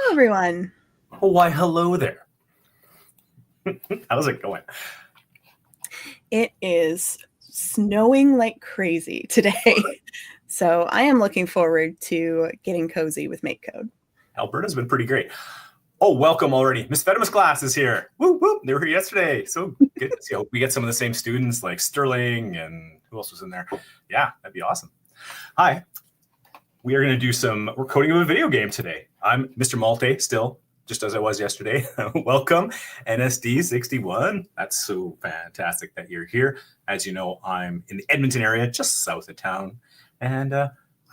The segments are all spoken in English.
everyone. Oh, why, hello there. How's it going? It is snowing like crazy today. So I am looking forward to getting cozy with MakeCode. Alberta's been pretty great. Oh, welcome already. Miss Fetima's class is here. Woo, woo. They were here yesterday. So good to see. I hope we get some of the same students like Sterling and who else was in there? Yeah, that'd be awesome. Hi. We are going to do we're coding of a video game today. I'm Mr. Malte still, just as I was yesterday. Welcome, NSD61. That's so fantastic that you're here. As you know, I'm in the Edmonton area, just south of town. And I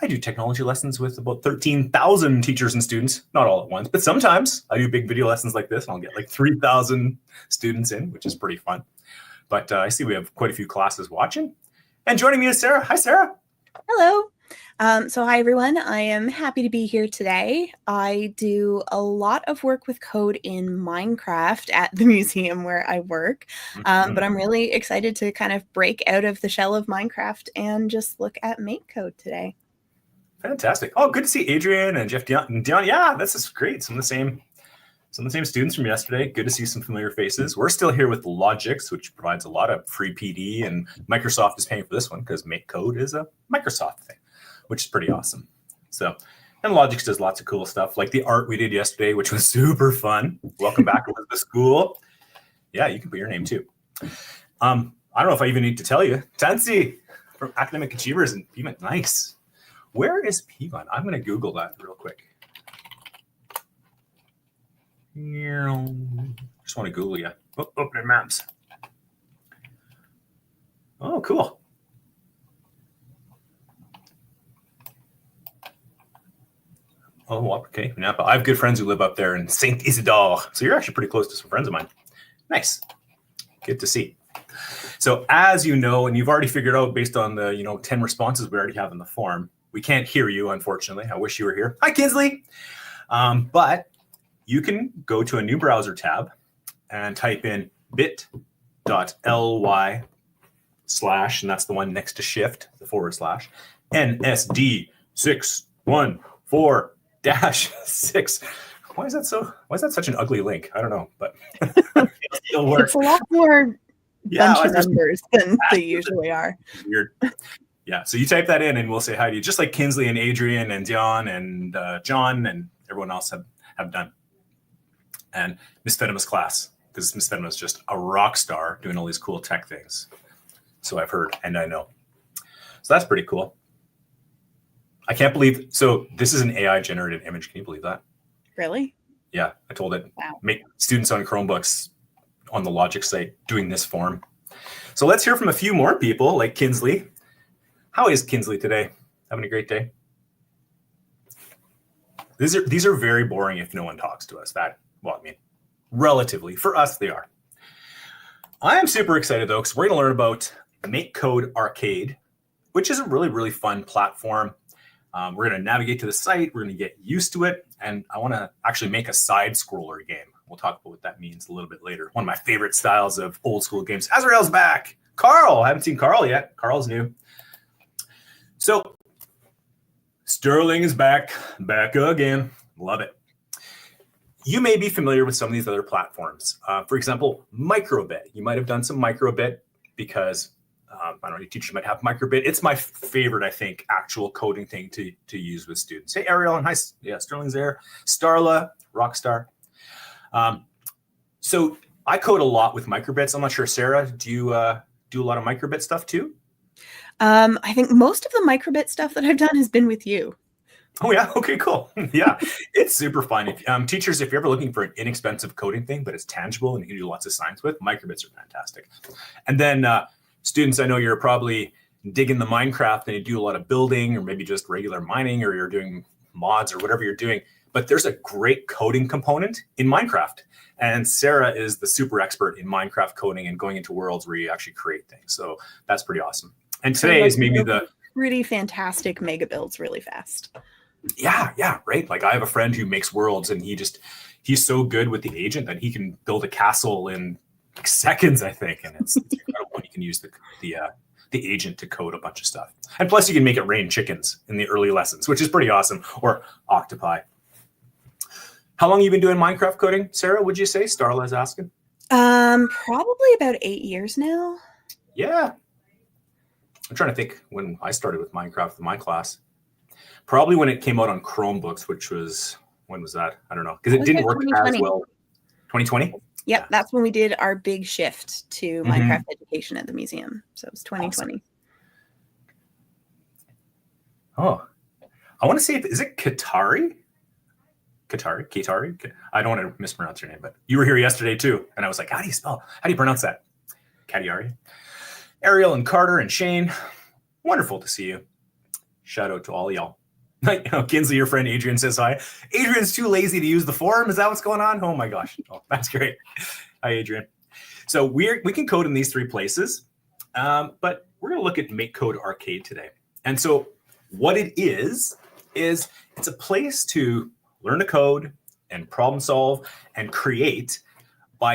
do technology lessons with about 13,000 teachers and students, not all at once, but sometimes I do big video lessons like this and I'll get like 3,000 students in, which is pretty fun. But I see we have quite a few classes watching. And joining me is Sarah. Hi, Sarah. Hello. Hi, everyone. I am happy to be here today. I do a lot of work with code in Minecraft at the museum where I work, but I'm really excited to kind of break out of the shell of Minecraft and just look at MakeCode today. Fantastic. Oh, good to see Adrian and Jeff Dion. Yeah, this is great. Some of the same students from yesterday. Good to see some familiar faces. We're still here with Logix, which provides a lot of free PD, and Microsoft is paying for this one because MakeCode is a Microsoft thing, which is pretty awesome. So, and Logix does lots of cool stuff, like the art we did yesterday, which was super fun. Welcome back, Elizabeth School. Yeah, you can put your name too. I don't know if I even need to tell you. Tansi from Academic Achievers in Piedmont. Nice. Where is Piedmont? I'm going to Google that real quick. Just want to Google you. Oh, open maps. Oh, cool. Oh, okay. Napa. I have good friends who live up there in Saint Isidore. So you're actually pretty close to some friends of mine. Nice. Good to see. So as you know, and you've already figured out based on the 10 responses we already have in the form, we can't hear you, unfortunately. I wish you were here. Hi, Kinsley. But you can go to a new browser tab and type in bit.ly/ and that's the one next to shift, the / NSD614-6. Why is that such an ugly link? I don't know, but it'll still work. It's a lot more bunch of numbers than they usually are. Weird. Yeah, so you type that in and we'll say hi to you, just like Kinsley and Adrian and Dion and John and everyone else have done. And Miss Fetima's class, because Miss Fetima's just a rock star doing all these cool tech things. So I've heard and I know. So that's pretty cool. I can't believe, so this is an AI generated image. Can you believe that? Really? Yeah, I told it. Wow. Make students on Chromebooks on the Logix site doing this form. So let's hear from a few more people like Kinsley. How is Kinsley today? Having a great day? These are very boring if no one talks to us. Relatively. For us, they are. I am super excited, though, because we're going to learn about MakeCode Arcade, which is a really, really fun platform. We're going to navigate to the site. We're going to get used to it. And I want to actually make a side-scroller game. We'll talk about what that means a little bit later. One of my favorite styles of old-school games. Azrael's back. Carl. I haven't seen Carl yet. Carl's new. So Sterling is back again. Love it. You may be familiar with some of these other platforms. For example, Microbit. You might have done some Microbit because, I don't know, your teachers might have Microbit. It's my favorite, I think, actual coding thing to use with students. Hey, Ariel, and hi, yeah, Sterling's there. Starla, Rockstar. So I code a lot with Microbits. I'm not sure, Sarah, do you do a lot of Microbit stuff too? I think most of the Microbit stuff that I've done has been with you. Oh, yeah. Okay, cool. Yeah, it's super fun. Teachers, if you're ever looking for an inexpensive coding thing, but it's tangible and you can do lots of science with, Microbits are fantastic. And then students, I know you're probably digging the Minecraft and you do a lot of building or maybe just regular mining or you're doing mods or whatever you're doing. But there's a great coding component in Minecraft. And Sarah is the super expert in Minecraft coding and going into worlds where you actually create things. So that's pretty awesome. And today is maybe the really fantastic mega builds really fast. Yeah, right. Like I have a friend who makes worlds and he's so good with the agent that he can build a castle in like seconds, I think. And it's incredible when you can use the agent to code a bunch of stuff. And plus you can make it rain chickens in the early lessons, which is pretty awesome, or octopi. How long have you been doing Minecraft coding, Sarah, would you say? Starla is asking. Probably about 8 years now. Yeah. I'm trying to think when I started with Minecraft in my class. Probably when it came out on Chromebooks, which was, when was that? I don't know. Because it didn't work as well. 2020? Yep, yeah. That's when we did our big shift to Minecraft education at the museum. So it was 2020. Awesome. Oh, I want to say, is it Katari? Katari? I don't want to mispronounce your name, but you were here yesterday too. And I was like, how do you pronounce that? Katari. Ariel and Carter and Shane, wonderful to see you. Shout out to all y'all. Kinsley, your friend Adrian says hi. Adrian's too lazy to use the forum. Is that what's going on? Oh my gosh. Oh, that's great. Hi, Adrian. So we can code in these 3 places, but we're going to look at MakeCode Arcade today. And so what it is it's a place to learn to code and problem solve and create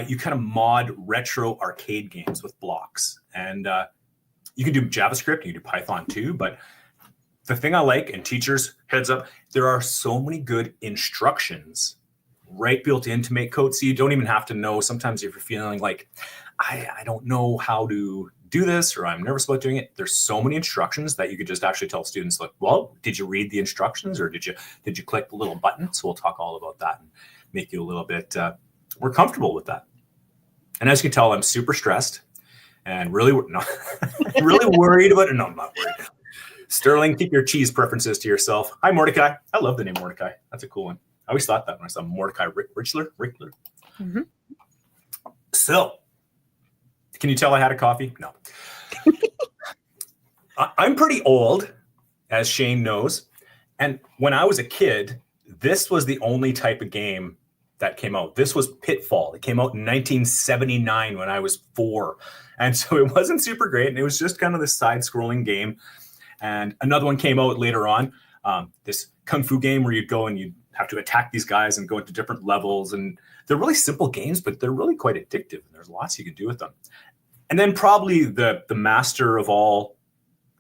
you kind of mod retro arcade games with blocks. And you can do JavaScript, you can do Python too, but the thing I like, and teachers, heads up, there are so many good instructions right built into MakeCode, so you don't even have to know. Sometimes if you're feeling like, I don't know how to do this, or I'm nervous about doing it, there's so many instructions that you could just actually tell students, like, well, did you read the instructions, or did you click the little button? So we'll talk all about that and make you a little bit more comfortable with that. And as you can tell, I'm super stressed and really worried about it. No, I'm not worried. Sterling, keep your cheese preferences to yourself. Hi, Mordecai. I love the name Mordecai. That's a cool one. I always thought that when I saw Mordecai Richler. Mm-hmm. So, can you tell I had a coffee? No. I'm pretty old, as Shane knows. And when I was a kid, this was the only type of game that came out. This was Pitfall. It came out in 1979 when I was 4. And so it wasn't super great. And it was just kind of this side-scrolling game. And another one came out later on, this Kung Fu game where you'd go and you'd have to attack these guys and go into different levels. And they're really simple games, but they're really quite addictive. And there's lots you can do with them. And then probably the master of all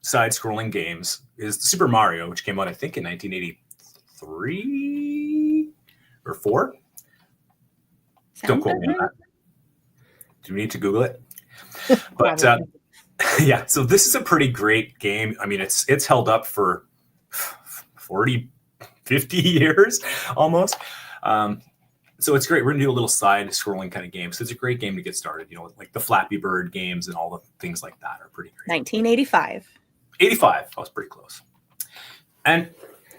side-scrolling games is Super Mario, which came out, I think, in 1983 or 4. Don't quote me on that. Do we need to Google it? But yeah, so this is a pretty great game. I mean, it's held up for 40, 50 years almost. So it's great. We're gonna do a little side-scrolling kind of game. So it's a great game to get started. Like the Flappy Bird games and all the things like that are pretty great. 1985. 85. I was pretty close. And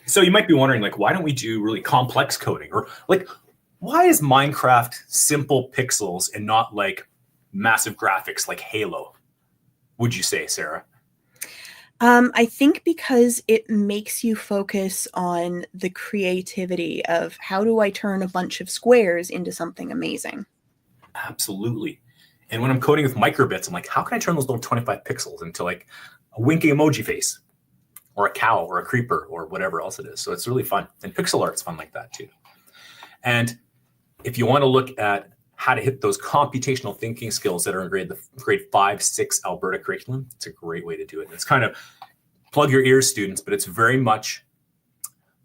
so you might be wondering, like, why don't we do really complex coding? Or like, why is Minecraft simple pixels and not like massive graphics like Halo, would you say, Sarah? I think because it makes you focus on the creativity of how do I turn a bunch of squares into something amazing? Absolutely. And when I'm coding with microbits, I'm like, how can I turn those little 25 pixels into like a winking emoji face or a cow or a creeper or whatever else it is? So it's really fun. And pixel art's fun like that too. And if you want to look at how to hit those computational thinking skills that are in grade 5-6 Alberta curriculum, it's a great way to do it. And it's kind of, plug your ears, students, but it's very much,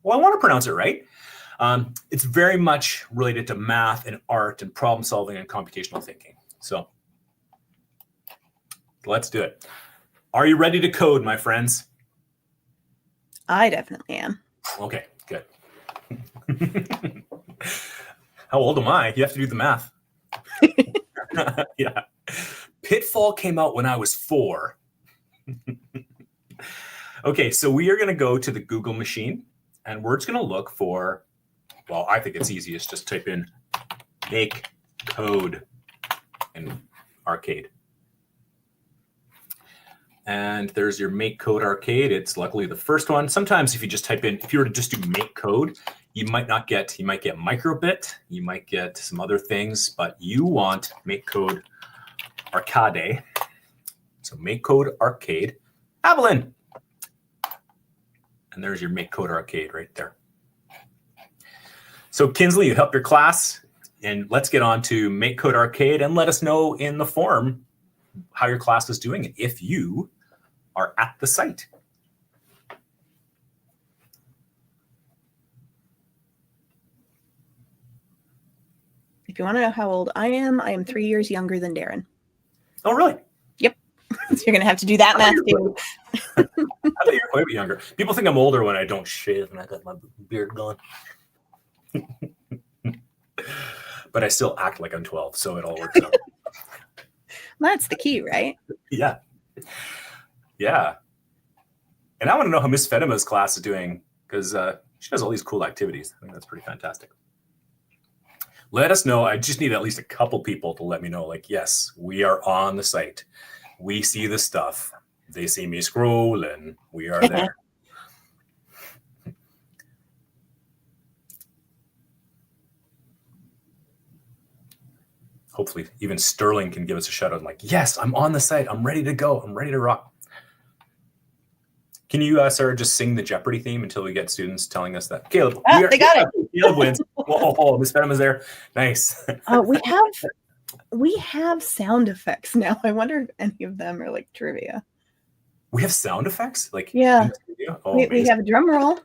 well, I want to pronounce it right. It's very much related to math and art and problem solving and computational thinking. So let's do it. Are you ready to code, my friends? I definitely am. Okay, good. How old am I? You have to do the math. Yeah. Pitfall came out when I was 4. Okay, so we are going to go to the Google machine and we're just going to look for, well, I think it's easiest. Just type in MakeCode in arcade. And there's your MakeCode arcade. It's luckily the first one. Sometimes if you just type in, if you were to just do MakeCode, you might get microbit, you might get some other things, but you want MakeCode arcade. So MakeCode arcade, Evelyn. And there's your MakeCode arcade right there. So Kinsley, you help your class, and let's get on to MakeCode arcade and let us know in the forum how your class is doing if you are at the site. If you want to know how old I am 3 years younger than Darren. Oh, really? Yep. So you're going to have to do that math too. I thought you were quite a bit younger. People think I'm older when I don't shave and I got my beard going. But I still act like I'm 12, so it all works out. That's the key, right? Yeah. Yeah. And I want to know how Miss Fetima's class is doing, because she does all these cool activities. I think that's pretty fantastic. Let us know. I just need at least a couple people to let me know, like, yes, we are on the site. We see the stuff. They see me scrolling. We are there. Hopefully even Sterling can give us a shout out, like, yes, I'm on the site. I'm ready to go. I'm ready to rock. Can you, Sarah, just sing the Jeopardy theme until we get students telling us that? Caleb, they got it. Caleb wins. Oh, Miss Fetima's there. Nice. We have sound effects now. I wonder if any of them are like trivia. We have sound effects? Like, yeah. Oh, we have a drum roll.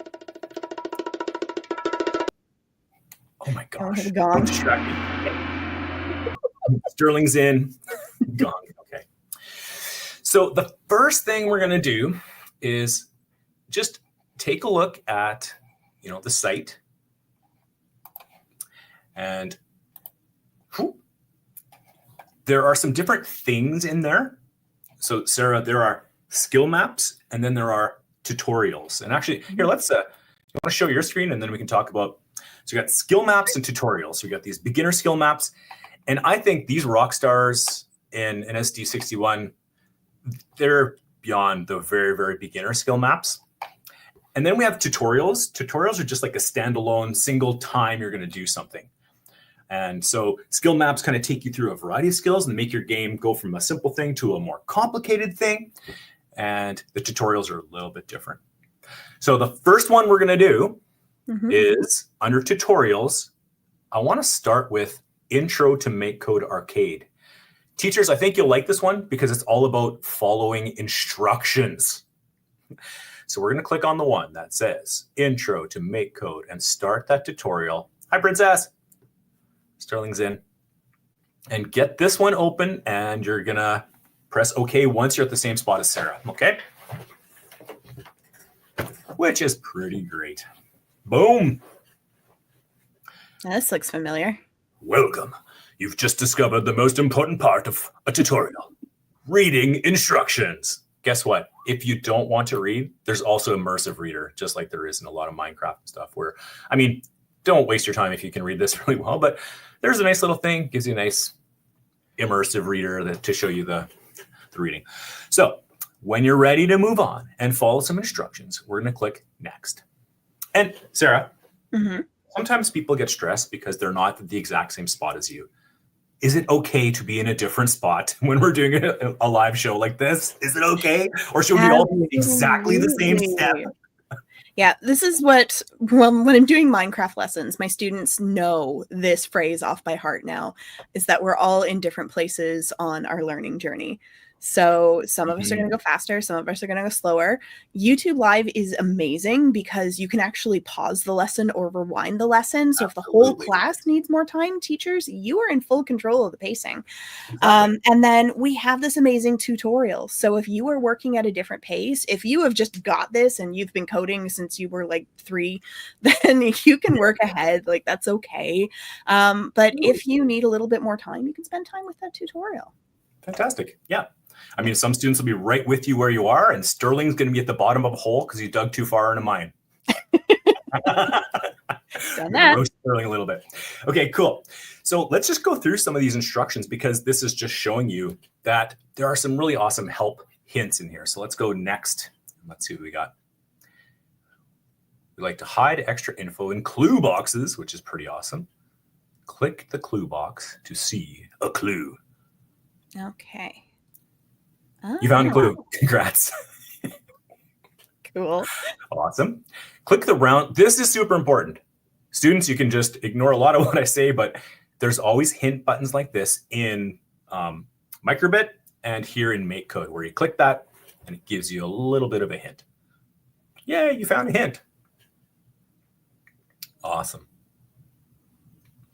Oh my gosh. We have a gong. Sterling's in. Gong. Okay. So the first thing we're going to do is just take a look at, the site. And there are some different things in there. So Sarah, there are skill maps and then there are tutorials. And actually, here, let's, you want to show your screen and then we can talk about, so we got skill maps and tutorials. So we got these beginner skill maps. And I think these rock stars in SD61, they're beyond the very, very beginner skill maps. And then we have tutorials. Tutorials are just like a standalone single time you're going to do something. And so skill maps kind of take you through a variety of skills and make your game go from a simple thing to a more complicated thing. And the tutorials are a little bit different. So the first one we're going to do is under tutorials. I want to start with Intro to MakeCode Arcade. Teachers, I think you'll like this one because it's all about following instructions. So we're going to click on the one that says Intro to MakeCode and start that tutorial. Hi, Princess. Sterling's in. And get this one open, and you're going to press OK once you're at the same spot as Sarah. Okay? Which is pretty great. Boom. Now, this looks familiar. Welcome. You've just discovered the most important part of a tutorial. Reading instructions. Guess what? If you don't want to read, there's also immersive reader, just like there is in a lot of Minecraft stuff where, don't waste your time if you can read this really well, but there's a nice little thing, gives you a nice immersive reader to show you the reading. So when you're ready to move on and follow some instructions, we're going to click next. And Sarah, sometimes people get stressed because they're not at the exact same spot as you. Is it okay to be in a different spot when we're doing a live show like this? Is it okay? Or should we all be exactly the same step? Yeah, this is what, when I'm doing Minecraft lessons, my students know this phrase off by heart now, is that we're all in different places on our learning journey. So some of us are going to go faster, some of us are going to go slower. YouTube Live is amazing because you can actually pause the lesson or rewind the lesson. So if the whole class needs more time, teachers, you are in full control of the pacing. And then we have this amazing tutorial. So if you are working at a different pace, if you have just got this and you've been coding since you were like 3, then you can work ahead. Like, that's okay. But if you need a little bit more time, you can spend time with that tutorial. Fantastic. Yeah. Some students will be right with you where you are, and Sterling's going to be at the bottom of a hole because you dug too far into mine. Done that. Roast Sterling a little bit. Okay, cool. So let's just go through some of these instructions because this is just showing you that there are some really awesome help hints in here. So let's go next. Let's see what we got. We like to hide extra info in clue boxes, which is pretty awesome. Click the clue box to see a clue. Okay. You found a clue. Congrats. Cool. Awesome. Click the round. This is super important. Students, you can just ignore a lot of what I say, but there's always hint buttons like this in Microbit and here in MakeCode, where you click that and it gives you a little bit of a hint. Yay, you found a hint. Awesome.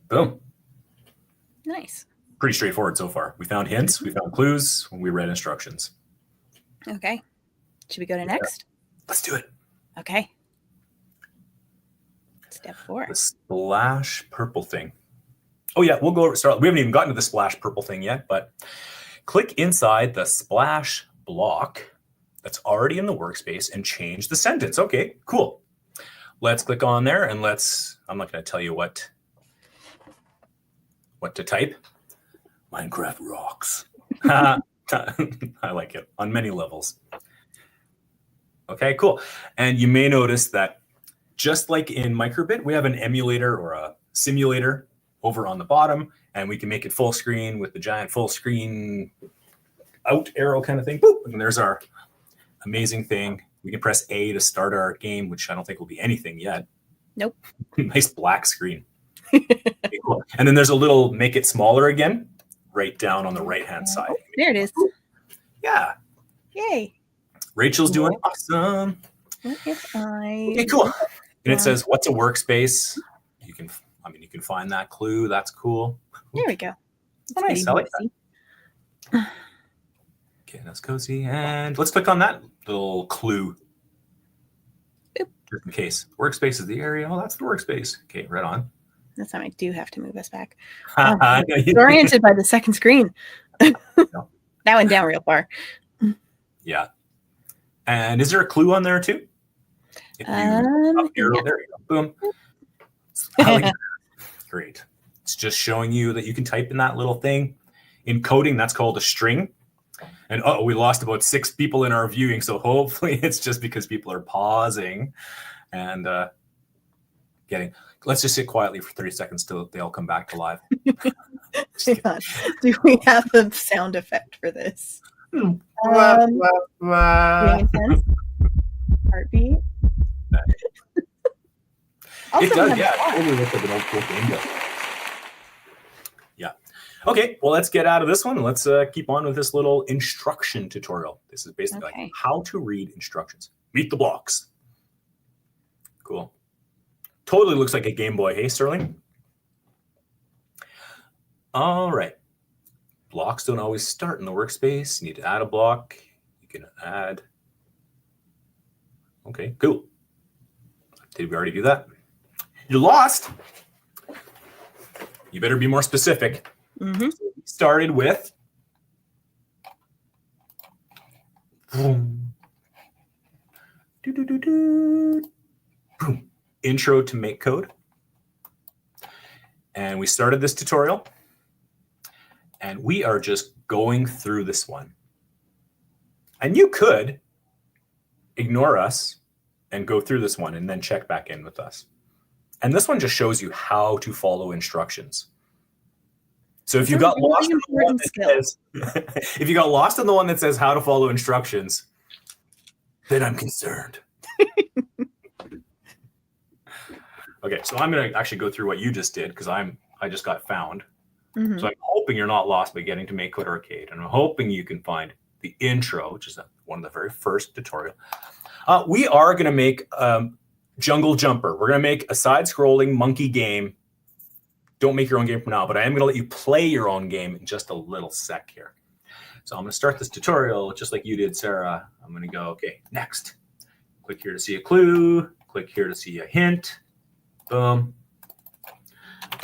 Boom. Nice. Pretty straightforward so far. We found hints, we found clues, we read instructions. Okay. Should we go to next? Let's do it. Okay. Step 4. The splash purple thing. Oh yeah, we'll go start. We haven't even gotten to the splash purple thing yet, but click inside the splash block that's already in the workspace and change the sentence. Okay, cool. Let's click on there and I'm not going to tell you what to type. Minecraft rocks. I like it on many levels. Okay, cool. And you may notice that just like in Microbit, we have an emulator or a simulator over on the bottom, and we can make it full screen with the giant full screen out arrow kind of thing. Boop, and there's our amazing thing. We can press A to start our game, which I don't think will be anything yet. Nope. Nice black screen. Okay, cool. And then there's a little make it smaller again, right down on the right-hand side. There it is. Yeah. Yay. Rachel's doing awesome. What if I... Okay, cool. And it says, what's a workspace? You can find that clue. That's cool. There we go. Oh, nice. I like that. Okay, that's cozy. And let's click on that little clue. Boop. Just in case. Workspace is the area. Oh, that's the workspace. Okay, right on. This time I do have to move us back. No, Oriented by the second screen. No. That went down real far. Yeah. And is there a clue on there too? If you up arrow, yeah. there you go. Boom. Great. It's just showing you that you can type in that little thing. In coding, that's called a string. And we lost about 6 people in our viewing, so hopefully it's just because people are pausing and getting. Let's just sit quietly for 30 seconds till they all come back to live. Hang on. Do we have a sound effect for this? Intense. Heartbeat. It does, yeah. It totally looks like an old cool game does. Yeah. Okay, well, let's get out of this one. Let's keep on with this little instruction tutorial. This is basically like how to read instructions. Meet the blocks. Cool. Totally looks like a Game Boy. Hey, Sterling? All right. Blocks don't always start in the workspace. You need to add a block. You can add. Okay, cool. Did we already do that? You're lost. You better be more specific. Mm-hmm. So we started with boom. Boom. Intro to MakeCode. And we started this tutorial. And we are just going through this one. And you could ignore us and go through this one and then check back in with us. And this one just shows you how to follow instructions. So if you got lost in the one that says, if you got lost in the one that says how to follow instructions, then I'm concerned. Okay, so I'm going to actually go through what you just did because I just got found. Mm-hmm. So I'm hoping you're not lost by getting to MakeCode Arcade, and I'm hoping you can find the intro, which is one of the very first tutorial. We are going to make Jungle Jumper. We're going to make a side-scrolling monkey game. Don't make your own game for now, but I am going to let you play your own game in just a little sec here. So I'm going to start this tutorial just like you did, Sarah. I'm going to go, okay, next. Click here to see a clue. Click here to see a hint. Boom.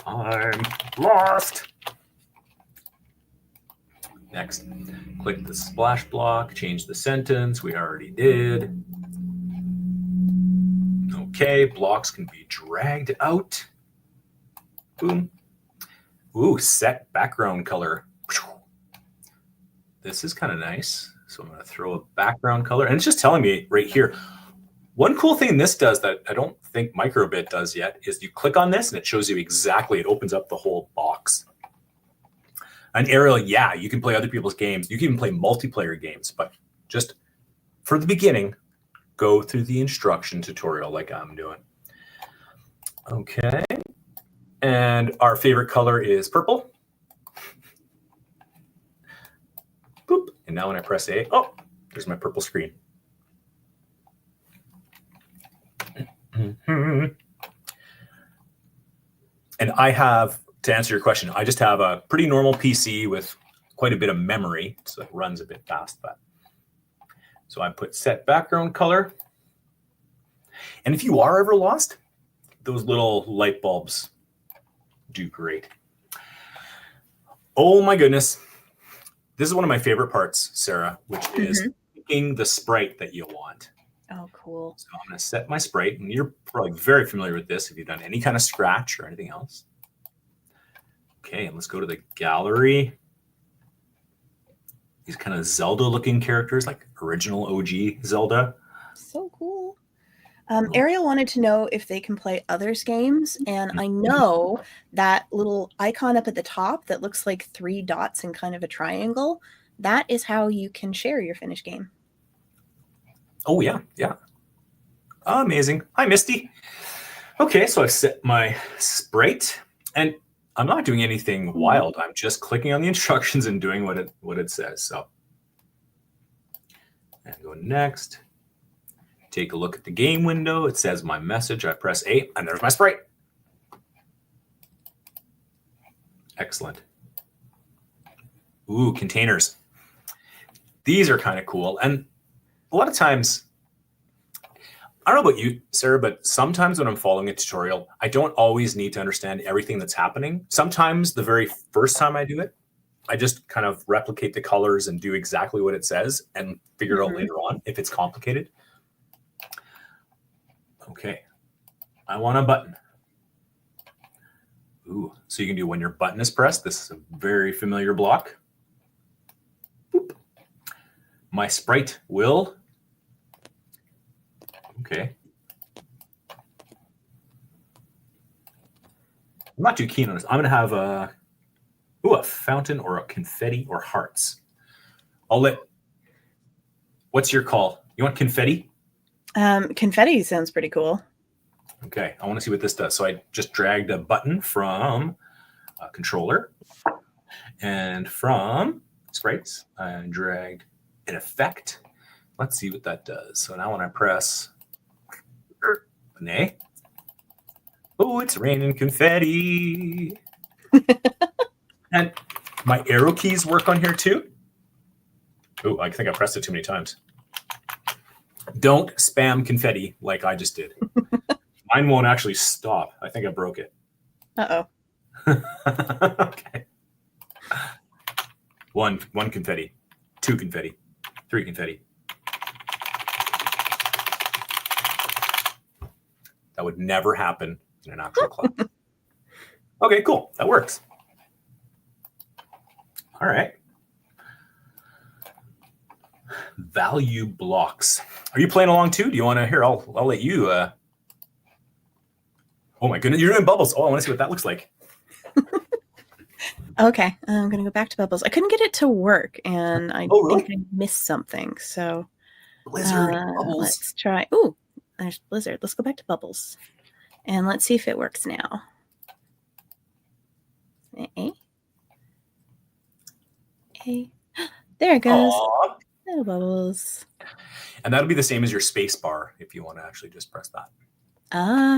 I'm lost. Next, click the splash block, change the sentence. We already did. Okay, blocks can be dragged out. Boom. Ooh, set background color. This is kind of nice. So I'm going to throw a background color. And it's just telling me right here. One cool thing this does that I don't think Microbit does yet is you click on this and it shows you exactly, it opens up the whole box. An aerial, yeah, you can play other people's games. You can even play multiplayer games, but just for the beginning, go through the instruction tutorial like I'm doing. Okay. And our favorite color is purple. Boop. And now when I press A, oh, there's my purple screen. And I have to answer your question, I just have a pretty normal PC with quite a bit of memory, so it runs a bit fast. But so I put set background color. And if you are ever lost, those little light bulbs do great. Oh my goodness. This is one of my favorite parts, Sarah, which is picking the sprite that you want. Oh, cool. So I'm going to set my sprite, and you're probably very familiar with this if you've done any kind of scratch or anything else. Okay, and let's go to the gallery. These kind of Zelda-looking characters, like original OG Zelda. So cool. Ariel wanted to know if they can play others' games, and I know that little icon up at the top that looks like 3 dots in kind of a triangle, that is how you can share your finished game. Oh, yeah, yeah. Amazing. Hi, Misty. Okay, so I've set my sprite, and I'm not doing anything wild. I'm just clicking on the instructions and doing what it says. So, and go next. Take a look at the game window. It says my message. I press A, and there's my sprite. Excellent. Ooh, containers. These are kind of cool. And a lot of times, I don't know about you, Sarah, but sometimes when I'm following a tutorial, I don't always need to understand everything that's happening. Sometimes the very first time I do it, I just kind of replicate the colors and do exactly what it says and figure it out later on if it's complicated. Okay, I want a button. Ooh, so you can do when your button is pressed. This is a very familiar block. Boop. My sprite will. Okay. I'm not too keen on this. I'm going to have a fountain or a confetti or hearts. What's your call? You want confetti? Confetti sounds pretty cool. Okay, I want to see what this does. So I just dragged a button from a controller, and from sprites, I dragged an effect. Let's see what that does. So now when I press nay, oh, it's raining confetti. And my arrow keys work on here too. Oh, I think I pressed it too many times. Don't spam confetti like I just did. Mine won't actually stop. I think I broke it. Uh-oh. Okay. One confetti, 2 confetti, 3 confetti. That would never happen in an actual club. Okay, cool. That works. All right. Value blocks. Are you playing along too? Do you want to hear? I'll let you. Oh my goodness, you're doing bubbles. Oh, I want to see what that looks like. Okay, I'm going to go back to bubbles. I couldn't get it to work, and I think I missed something. So Blizzard bubbles. Let's try. Ooh, there's Blizzard. Let's go back to bubbles, and let's see if it works now. There it goes. Aww. Little bubbles. And that'll be the same as your space bar if you want to actually just press that.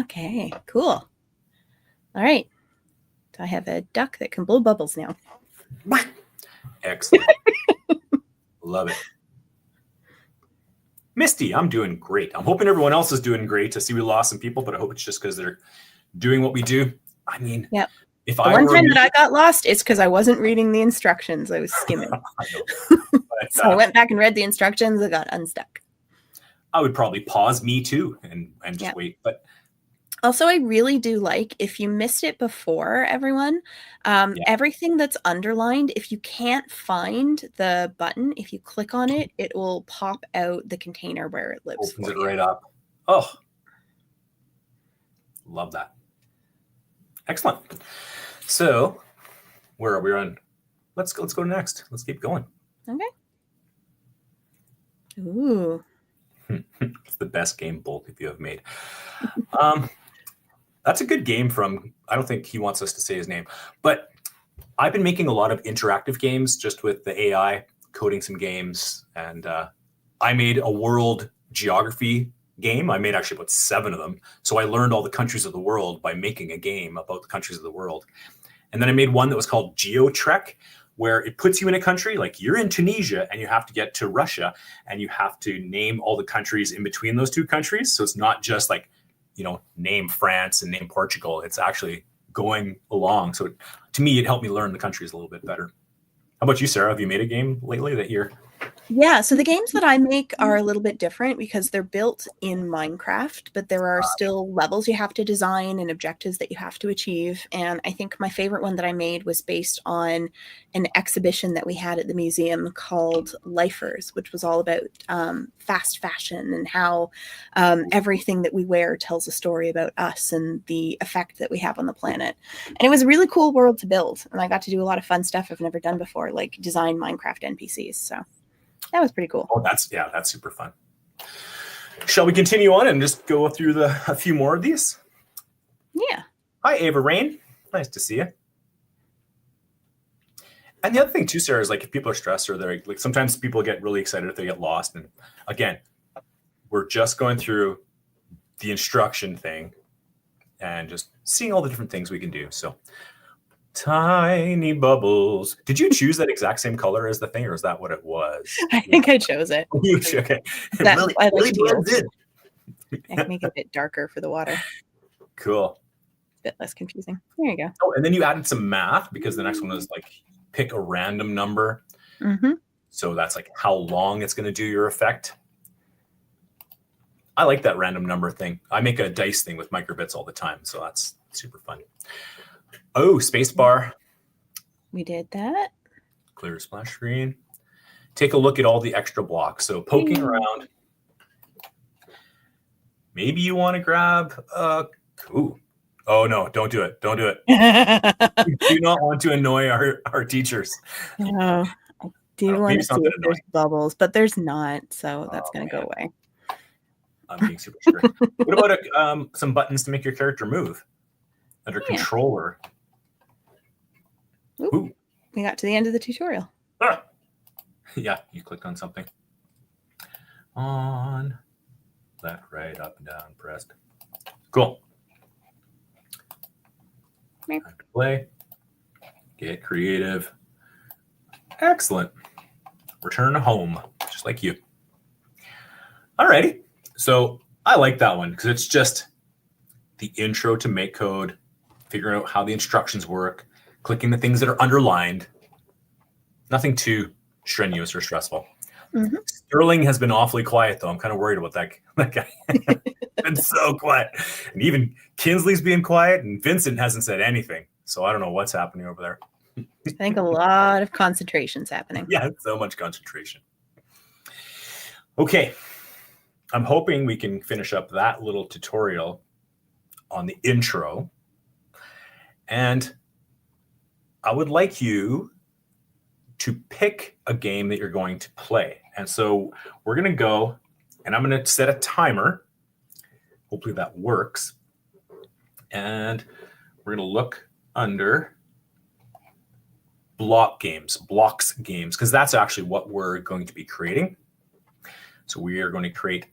Okay, cool. All right. So I have a duck that can blow bubbles now. Excellent. Love it. Misty, I'm doing great. I'm hoping everyone else is doing great. I see we lost some people, but I hope it's just because they're doing what we do. I mean, yep. If the one time that I got lost, it's because I wasn't reading the instructions. I was skimming. So I went back and read the instructions. I got unstuck. I would probably pause me too and just wait. But also, I really do like, if you missed it before, everyone, everything that's underlined, if you can't find the button, if you click on it, it will pop out the container where it lives. Opens it right up. Oh, love that. Excellent. So, where are we on? Let's go next. Let's keep going. Okay. Ooh. It's the best game both of you have made. That's a good game from, I don't think he wants us to say his name, but I've been making a lot of interactive games just with the AI, coding some games. And I made a world geography game. I made actually about 7 of them. So I learned all the countries of the world by making a game about the countries of the world. And then I made one that was called GeoTrek, where it puts you in a country, like you're in Tunisia and you have to get to Russia and you have to name all the countries in between those two countries. So it's not just like, name France and name Portugal. It's actually going along. So to me, it helped me learn the countries a little bit better. How about you, Sarah? Have you made a game lately that you're... Yeah, so the games that I make are a little bit different because they're built in Minecraft, but there are still levels you have to design and objectives that you have to achieve. And I think my favorite one that I made was based on an exhibition that we had at the museum called Lifers, which was all about fast fashion and how everything that we wear tells a story about us and the effect that we have on the planet. And it was a really cool world to build. And I got to do a lot of fun stuff I've never done before, like design Minecraft NPCs. So that was pretty cool. Oh, that's super fun. Shall we continue on and just go through a few more of these? Yeah. Hi, Ava Rain. Nice to see you. And the other thing too, Sarah, is like if people are stressed or they're like, sometimes people get really excited if they get lost. And again, we're just going through the instruction thing and just seeing all the different things we can do. So tiny bubbles. Did you choose that exact same color as the thing, or is that what it was? I think I chose it. Okay. That, really, I like really teals. did. I can make it a bit darker for the water. Cool. A bit less confusing. There you go. Oh, and then you added some math because the next one was like pick a random number. Mm-hmm. So that's like how long it's going to do your effect. I like that random number thing. I make a dice thing with microbits all the time, so that's super fun. Oh, spacebar. We did that. Clear splash screen. Take a look at all the extra blocks. So poking around. Maybe you want to grab ooh. Oh no, don't do it. Don't do it. We do not want to annoy our teachers. No, I do want to see if there's bubbles, but there's not, so that's going to go away. I'm being super strict. What about some buttons to make your character move? Under controller. Ooh. We got to the end of the tutorial. Ah. Yeah, you clicked on something. On, left, right, up and down, pressed. Cool. Time to play. Get creative. Excellent. Return home, just like you. Alrighty. So I like that one because it's just the intro to MakeCode, figuring out how the instructions work, clicking the things that are underlined. Nothing too strenuous or stressful. Mm-hmm. Sterling has been awfully quiet, though. I'm kind of worried about that guy. Been so quiet. And even Kinsley's being quiet, and Vincent hasn't said anything. So I don't know what's happening over there. I think a lot of concentration's happening. Yeah, so much concentration. Okay. I'm hoping we can finish up that little tutorial on the intro. And I would like you to pick a game that you're going to play. And so we're going to go, and I'm going to set a timer. Hopefully that works. And we're going to look under blocks games, because that's actually what we're going to be creating. So we are going to create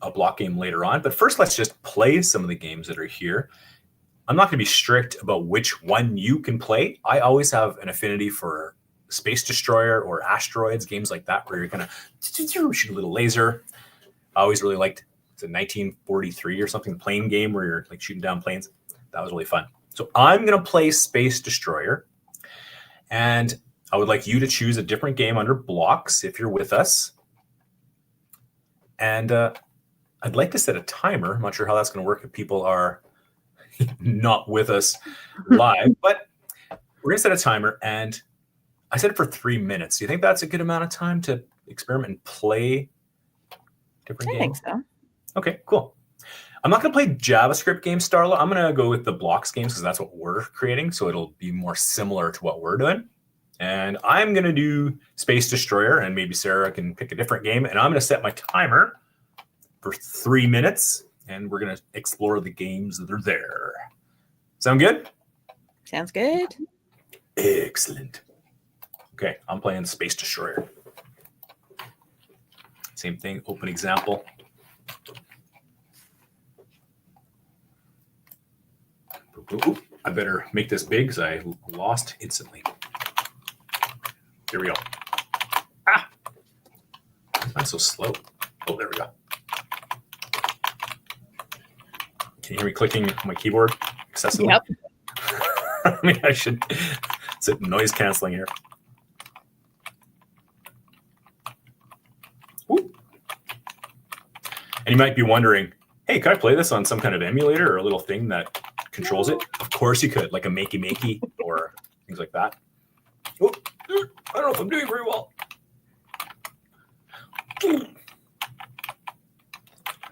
a block game later on. But first, let's just play some of the games that are here. I'm not going to be strict about which one you can play. I always have an affinity for Space Destroyer or Asteroids, games like that, where you're going to shoot a little laser. I always really liked, it's a 1943 or something, plane game where you're like shooting down planes. That was really fun. So I'm going to play Space Destroyer. And I would like you to choose a different game under blocks if you're with us. And I'd like to set a timer. I'm not sure how that's going to work if people are not with us live, but we're going to set a timer, and I set it for 3 minutes. Do you think that's a good amount of time to experiment and play different games? I think so. Okay, cool. I'm not going to play JavaScript games, Starla. I'm going to go with the blocks games because that's what we're creating, so it'll be more similar to what we're doing. And I'm going to do Space Destroyer, and maybe Sarah can pick a different game, and I'm going to set my timer for 3 minutes, and we're going to explore the games that are there. Sound good? Sounds good. Excellent. Okay, I'm playing Space Destroyer. Same thing, open example. Ooh, I better make this big because I lost instantly. Here we go. Ah! That's so slow. Oh, there we go. Can you hear me clicking my keyboard excessively? Yep. I mean, I should set noise canceling here. Ooh. And you might be wondering, hey, could I play this on some kind of emulator or a little thing that controls it? Of course you could, like a Makey or things like that. Oh, I don't know if I'm doing very well.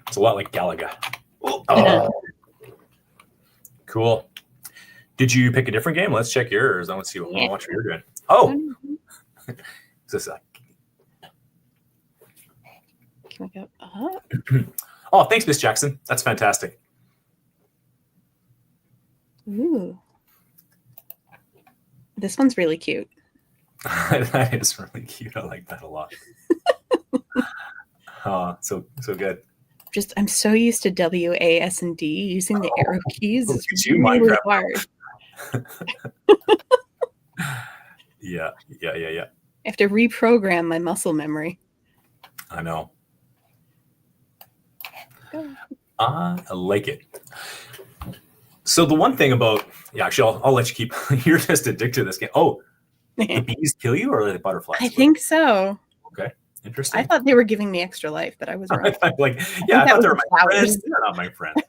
It's a lot like Galaga. Oh. Cool. Did you pick a different game? Let's check yours. I want to see what, what you're doing. Oh. Is this like... Can we go up? Oh, thanks, Miss Jackson. That's fantastic. Ooh. This one's really cute. That is really cute. I like that a lot. Oh, so good. I'm so used to W, A, S, and D. Using the arrow keys is really hard. Yeah. I have to reprogram my muscle memory. I know. I like it. So the one thing about, actually, I'll let you keep. You're just addicted to this game. Oh, the bees kill you or the butterflies? I think so. Okay, interesting. I thought they were giving me extra life, but I was wrong. I thought they were my friends. They're not my friends.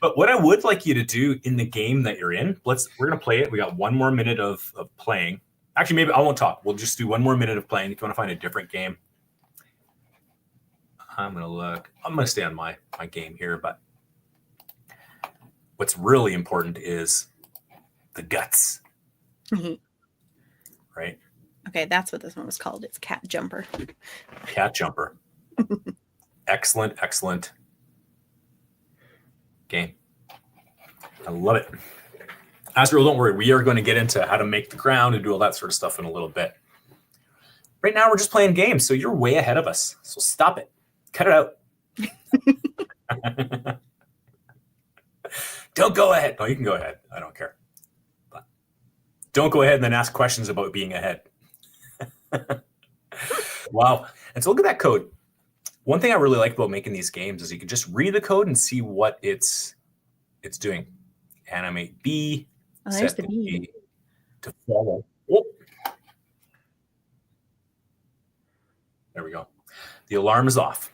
But what I would like you to do in the game that you're in, we're gonna play it. We got 1 more minute of playing. Actually, maybe I won't talk. We'll just do 1 more minute of playing. If you want to find a different game, I'm gonna look. I'm gonna stay on my game here, but what's really important is the guts. Right? Okay, that's what this one was called. It's Cat Jumper. Cat Jumper. Excellent game. I love it. Azrael, don't worry. We are going to get into how to make the ground and do all that sort of stuff in a little bit. Right now, we're just playing games, so you're way ahead of us. So stop it. Cut it out. Don't go ahead. No, you can go ahead. I don't care. But don't go ahead and then ask questions about being ahead. Wow. And so look at that code. One thing I really like about making these games is you can just read the code and see what it's doing. Animate B. Oh, there's the B. To follow. Oh. There we go. The alarm is off.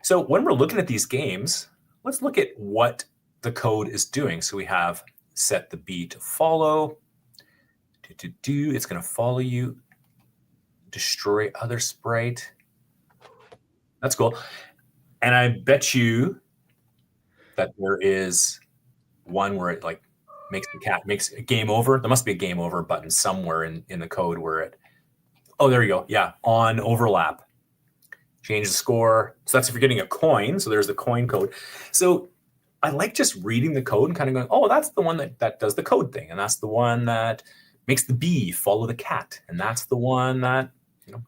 So when we're looking at these games, let's look at what the code is doing. So we have set the B to follow. It's going to follow you. Destroy other sprite. That's cool. And I bet you that there is one where it like makes a game over. There must be a game over button somewhere in the code where it. Oh, there you go. Yeah, on overlap. Change the score. So that's if you're getting a coin. So there's the coin code. So I like just reading the code and kind of going, oh, that's the one that does the code thing. And that's the one that makes the bee follow the cat. And that's the one that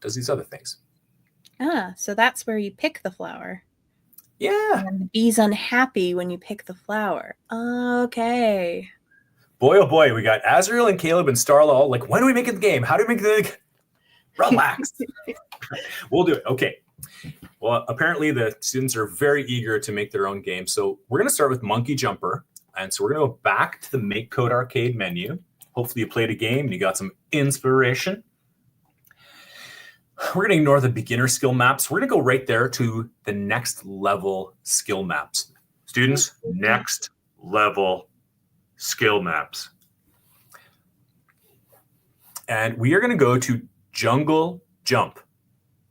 does these other things. Ah, so that's where you pick the flower. Yeah. And the bee's unhappy when you pick the flower. Okay. Boy, oh boy, we got Azrael and Caleb and Starla all like, when are we making the game? How do we make the Relax. We'll do it. Okay. Well, apparently the students are very eager to make their own game. So we're going to start with Monkey Jumper. And so we're going to go back to the MakeCode arcade menu. Hopefully you played a game and you got some inspiration. We're going to ignore the beginner skill maps. We're going to go right there to the next level skill maps. Students, next level skill maps. And we are going to go to Jungle Jump.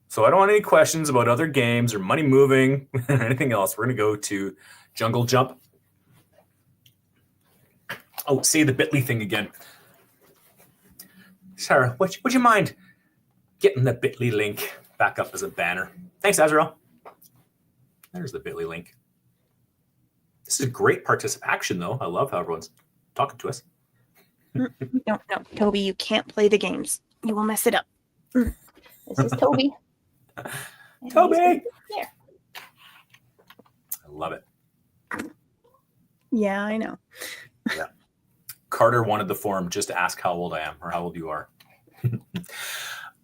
So I don't want any questions about other games or money moving or anything else. We're going to go to Jungle Jump. Oh, say the bit.ly thing again. Sarah, would you mind getting the bit.ly link back up as a banner? Thanks, Azrael. There's the bit.ly link. This is great participation, though. I love how everyone's talking to us. No, Toby, you can't play the games. You will mess it up. This is Toby. Toby! There. I love it. Yeah, I know. Yeah. Carter wanted the form just to ask how old I am or how old you are.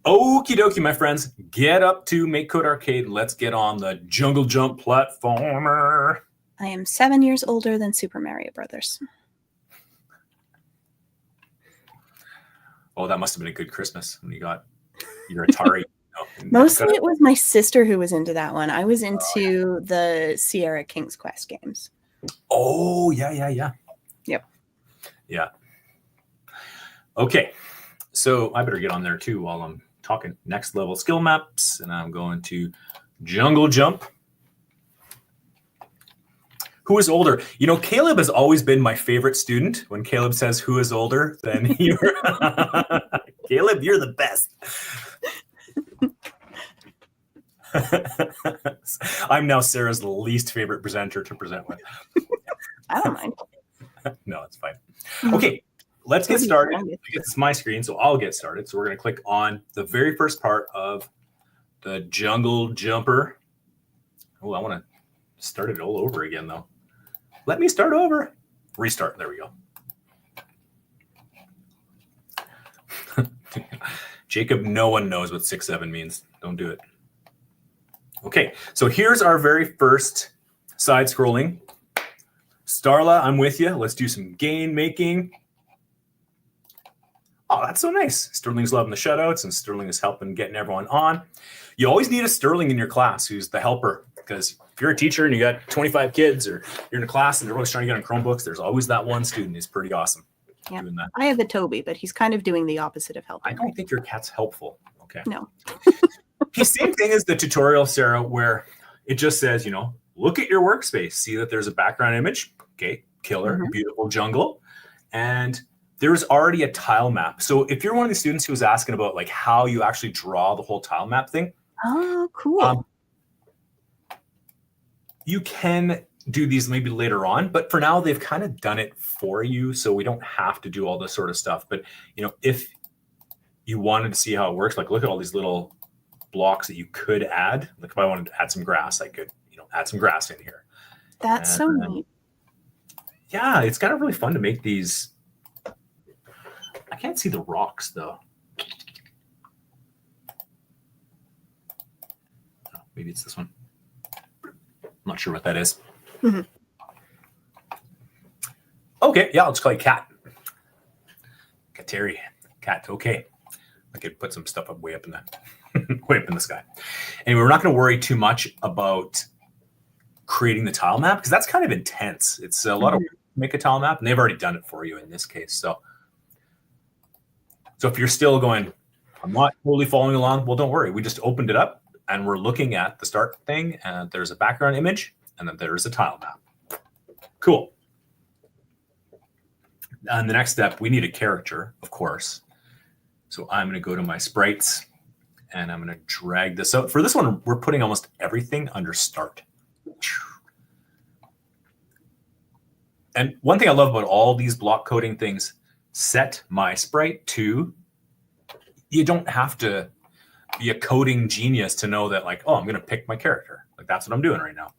Okie dokie, my friends. Get up to MakeCode Arcade. Let's get on the Jungle Jump platformer. I am 7 years older than Super Mario Brothers. Oh, that must have been a good Christmas when you got your Atari. Mostly it was my sister who was into that one. I was into the Sierra King's Quest games. Oh, yeah. Yep. Yeah. Okay. So I better get on there too while I'm talking next level skill maps. And I'm going to Jungle Jump. Who is older? You know, Caleb has always been my favorite student. When Caleb says who is older, then you're Caleb, you're the best. I'm now Sarah's least favorite presenter to present with. I don't mind. No, it's fine. Okay, let's get started. It's my screen, so I'll get started. So we're going to click on the very first part of the Jungle Jumper. Oh, I want to start it all over again, though. Let me start over. Restart. There we go. Jacob, no one knows what 6-7 means. Don't do it. Okay, so here's our very first side scrolling. Starla, I'm with you. Let's do some gain making. Oh, that's so nice. Sterling's loving the shutouts, and Sterling is helping getting everyone on. You always need a Sterling in your class who's the helper, because if you're a teacher and you got 25 kids, or you're in a class and everyone's trying to get on Chromebooks, there's always that one student who's pretty awesome doing that. I have a Toby, but he's kind of doing the opposite of helping. I don't think your cat's helpful. Okay. No. The same thing as the tutorial, Sarah, where it just says, look at your workspace, see that there's a background image. Okay, killer, beautiful jungle. And there's already a tile map. So if you're one of the students who was asking about like how you actually draw the whole tile map thing. Oh, cool. You can do these maybe later on, but for now they've kind of done it for you. So we don't have to do all this sort of stuff. But if you wanted to see how it works, like look at all these little blocks that you could add. Like if I wanted to add some grass, I could, add some grass in here. That's so neat. Yeah, it's kind of really fun to make these. I can't see the rocks though. Oh, maybe it's this one. I'm not sure what that is. Okay, yeah, let's call you Cat. Kateri. Cat, okay. I could put some stuff way up in the sky. Anyway, we're not going to worry too much about creating the tile map because that's kind of intense. It's a lot of work to make a tile map, and they've already done it for you in this case. So if you're still going, I'm not totally following along, well, don't worry. We just opened it up, and we're looking at the start thing, and there's a background image, and then there's a tile map. Cool. And the next step, we need a character, of course. So I'm going to go to my sprites, and I'm going to drag this out. For this one, we're putting almost everything under start. And one thing I love about all these block coding things, set my sprite to, you don't have to be a coding genius to know that like, oh, I'm going to pick my character. Like that's what I'm doing right now.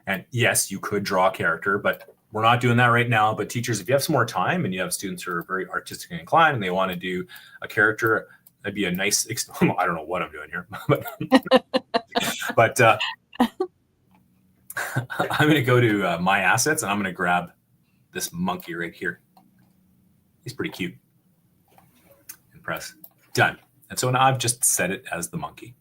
And yes, you could draw a character, but we're not doing that right now. But teachers, if you have some more time and you have students who are very artistically inclined and they want to do a character, that'd be a nice, I don't know what I'm doing here, but I'm going to go to my assets and I'm going to grab this monkey right here. He's pretty cute. And press done. And so now I've just set it as the monkey.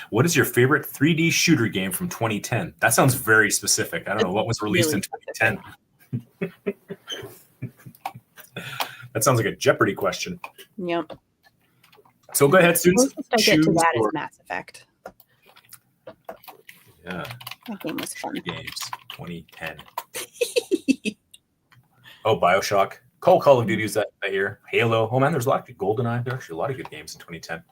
What is your favorite 3D shooter game from 2010? That sounds very specific. I don't know what was released in 2010. That sounds like a Jeopardy question. Yep. So go ahead, students. Closest I get to that is Mass Effect. Yeah. That game was fun. Games 2010. Oh, BioShock. Call of Duty was that year. Halo. Oh man, there's a lot of GoldenEye. There's actually a lot of good games in 2010.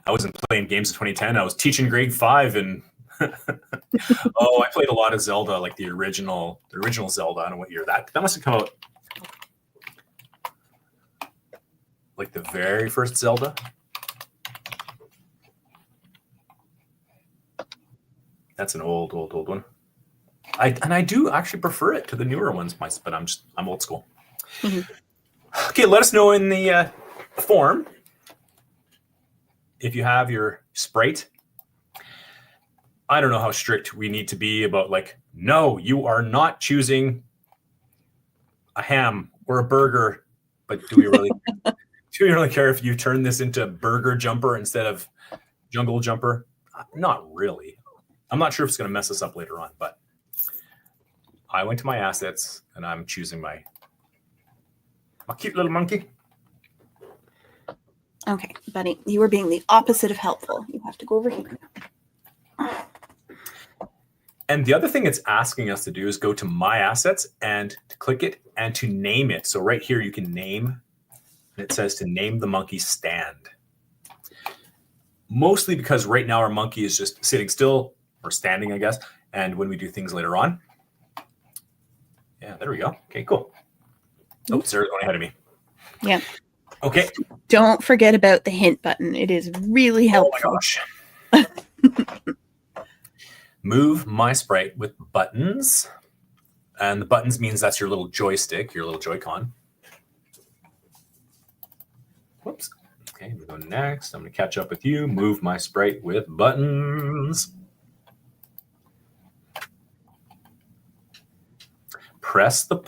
I wasn't playing games in 2010. I was teaching grade 5 and oh, I played a lot of Zelda, like the original Zelda. I don't know what year that must have come out. like the very first Zelda. That's an old one. I do actually prefer it to the newer ones, but I'm old school. Mm-hmm. Okay, let us know in the form if you have your sprite. I don't know how strict we need to be about like, no, you are not choosing a ham or a burger, but do we really care if you turn this into Burger Jumper instead of Jungle Jumper? Not really. I'm not sure if it's going to mess us up later on, but I went to my assets and I'm choosing my cute little monkey. Okay, buddy, you were being the opposite of helpful. You have to go over here. And the other thing it's asking us to do is go to My Assets and to click it and to name it. So right here you can name, and it says to name the monkey Stand. Mostly because right now our monkey is just sitting still or standing, I guess. And when we do things later on. Yeah, there we go. Okay, cool. Oh, Sarah's going ahead of me. Yeah. Okay. Don't forget about the hint button. It is really helpful. Oh my gosh. Move my sprite with buttons. And the buttons means that's your little joystick, your little Joy-Con. Whoops. Okay, we go next. I'm going to catch up with you. Move my sprite with buttons.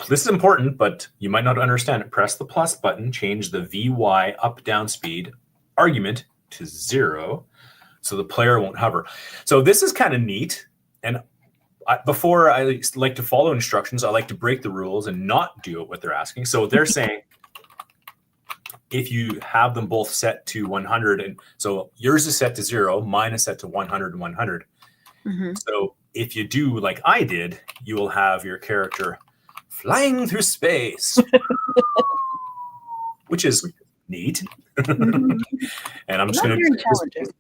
This is important, but you might not understand it. Press the plus button, change the VY up-down speed argument to 0 so the player won't hover. So this is kind of neat. And before I like to follow instructions, I like to break the rules and not do what they're asking. So they're saying if you have them both set to 100, and so yours is set to 0, mine is set to 100 and 100. Mm-hmm. So if you do like I did, you will have your character flying through space, which is neat. And I'm just going to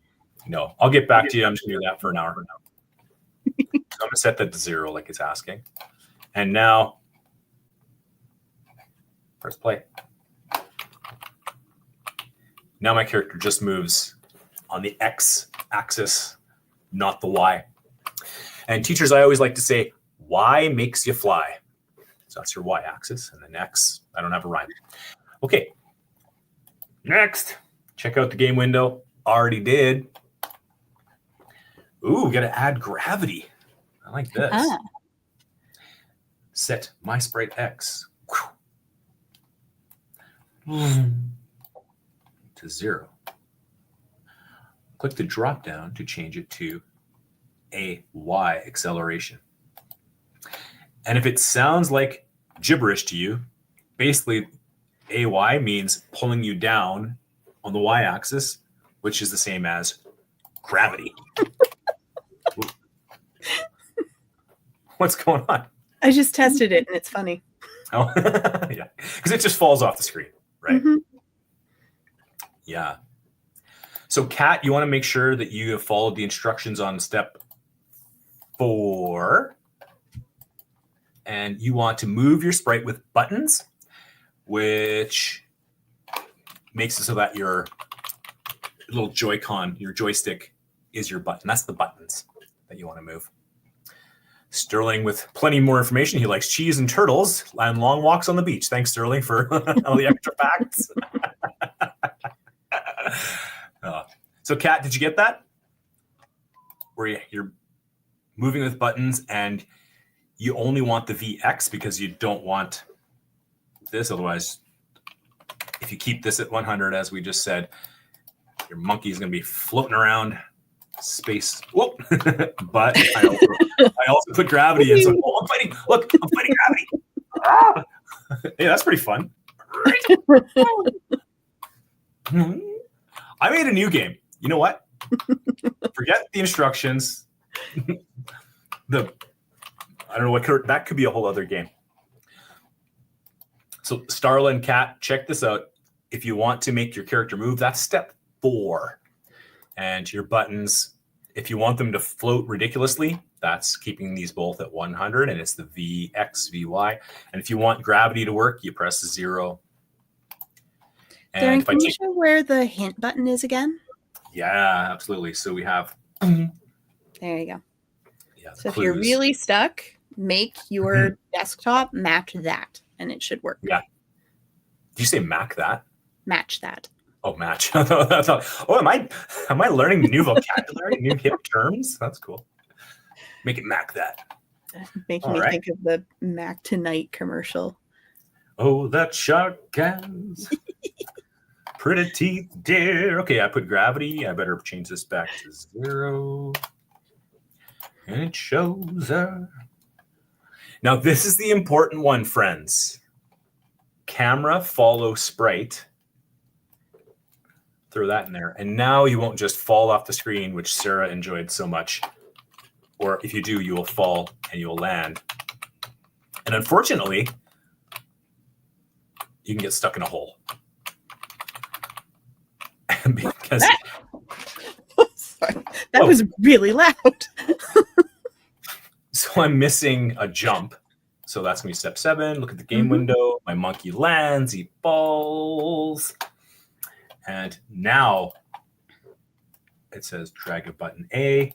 no, I'll get back to you. I'm just going to do that for an hour. So I'm going to set that to 0 like it's asking. And now press play. Now my character just moves on the X axis, not the Y. And teachers, I always like to say, Y makes you fly. So that's your Y axis. And then X, I don't have a rhyme. Okay. Next, check out the game window. Already did. Ooh, we got to add gravity. I like this. Set my sprite X to 0. Click the drop down to change it to a Y acceleration. And if it sounds like gibberish to you, basically AY means pulling you down on the Y axis, which is the same as gravity. What's going on? I just tested it and it's funny. Oh, yeah. Because it just falls off the screen, right? Mm-hmm. Yeah. So, Kat, you want to make sure that you have followed the instructions on step 4. And you want to move your sprite with buttons, which makes it so that your little Joy-Con, your joystick, is your button. That's the buttons that you want to move. Sterling with plenty more information. He likes cheese and turtles and long walks on the beach. Thanks, Sterling, for all the extra facts. So, Kat, did you get that? Where you're moving with buttons and you only want the VX because you don't want this. Otherwise, if you keep this at 100, as we just said, your monkey is going to be floating around space. Whoop! But I also put gravity in. So, I'm fighting. Look, I'm fighting gravity. Ah! Hey, that's pretty fun. I made a new game. You know what? Forget the instructions. I don't know what that could be a whole other game. So Starla and Kat, check this out. If you want to make your character move, that's step 4. And your buttons, if you want them to float ridiculously, that's keeping these both at 100, and it's the VX, VY. And if you want gravity to work, you press 0. Darren, And if I can you take, show where the hint button is again? yeah, absolutely. So we have, There you go. yeah, the So if you're clues. really stuck, make your desktop match that, and it should work. Yeah. Did you say Mac that? Match that. Oh, match. Oh, am I learning new vocabulary, new hip terms? That's cool. Make it Mac that. Making All me right. think of the Mac Tonight commercial. Oh, that shark has pretty teeth, dear. Okay, I put gravity. I better change this back to 0. And it shows her. Now, this is the important one, friends. Camera follow sprite. Throw that in there. And now you won't just fall off the screen, which Sarah enjoyed so much. Or if you do, you will fall and you will land. And unfortunately, you can get stuck in a hole. Because Sorry, that was really loud. So I'm missing a jump. So that's going to be step 7. Look at the game window. My monkey lands. He falls. And now it says drag a button A.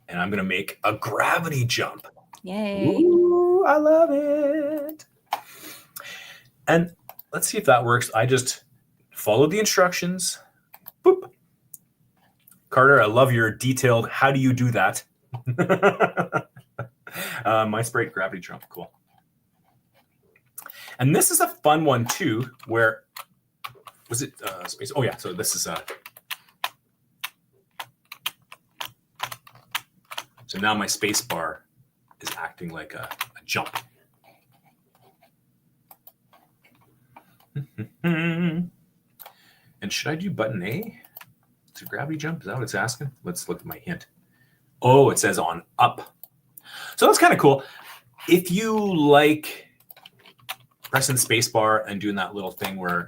And I'm going to make a gravity jump. Yay. Ooh, I love it. And let's see if that works. I just followed the instructions. Boop. Carter, I love your detailed, how do you do that? My sprite gravity jump, cool. And this is a fun one too, where, was it space? Oh yeah, so this is, so now my space bar is acting like a jump. And should I do button A? It's a gravity jump, is that what it's asking? Let's look at my hint. Oh, it says on up. So that's kind of cool. If you like pressing the space bar and doing that little thing where,